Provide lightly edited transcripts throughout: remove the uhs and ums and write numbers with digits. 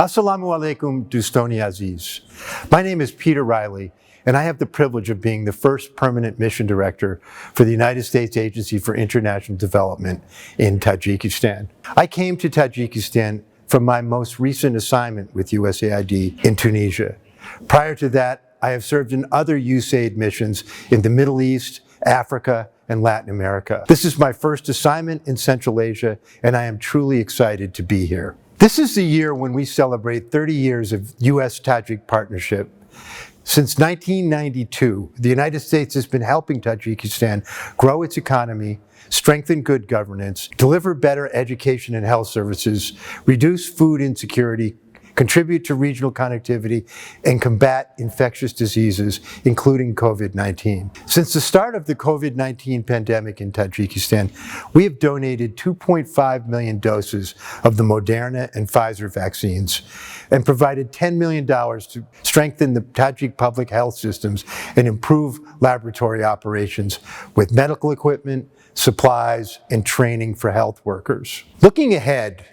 Assalamu alaikum, Dostoni Aziz. My name is Peter Rayli, and I have the privilege of being the first permanent mission director for the United States Agency for International Development in Tajikistan. I came to Tajikistan from my most recent assignment with USAID in Tunisia. Prior to that, I have served in other USAID missions in the Middle East, Africa, and Latin America. This is my first assignment in Central Asia, and I am truly excited to be here. This is the year when we celebrate 30 years of U.S.-Tajik partnership. Since 1992, the United States has been helping Tajikistan grow its economy, strengthen good governance, deliver better education and health services, reduce food insecurity, contribute to regional connectivity, and combat infectious diseases, including COVID-19. Since the start of the COVID-19 pandemic in Tajikistan, we have donated 2.5 million doses of the Moderna and Pfizer vaccines and provided $10 million to strengthen the Tajik public health systems and improve laboratory operations with medical equipment, supplies, and training for health workers. Looking ahead,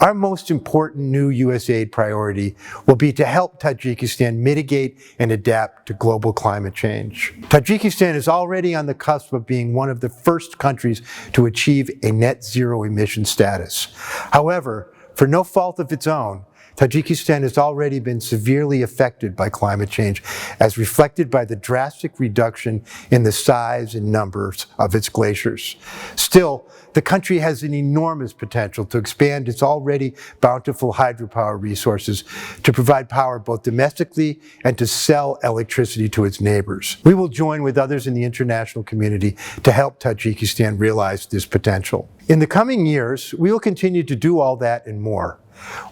our most important new USAID priority will be to help Tajikistan mitigate and adapt to global climate change. Tajikistan is already on the cusp of being one of the first countries to achieve a net zero emission status. However, for no fault of its own, Tajikistan has already been severely affected by climate change, as reflected by the drastic reduction in the size and numbers of its glaciers. Still, the country has an enormous potential to expand its already bountiful hydropower resources to provide power both domestically and to sell electricity to its neighbors. We will join with others in the international community to help Tajikistan realize this potential. In the coming years, we will continue to do all that and more.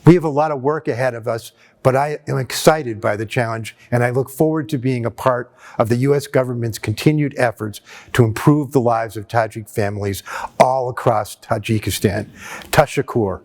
We have a lot of work ahead of us, but I am excited by the challenge, and I look forward to being a part of the U.S. government's continued efforts to improve the lives of Tajik families all across Tajikistan. Tashakur.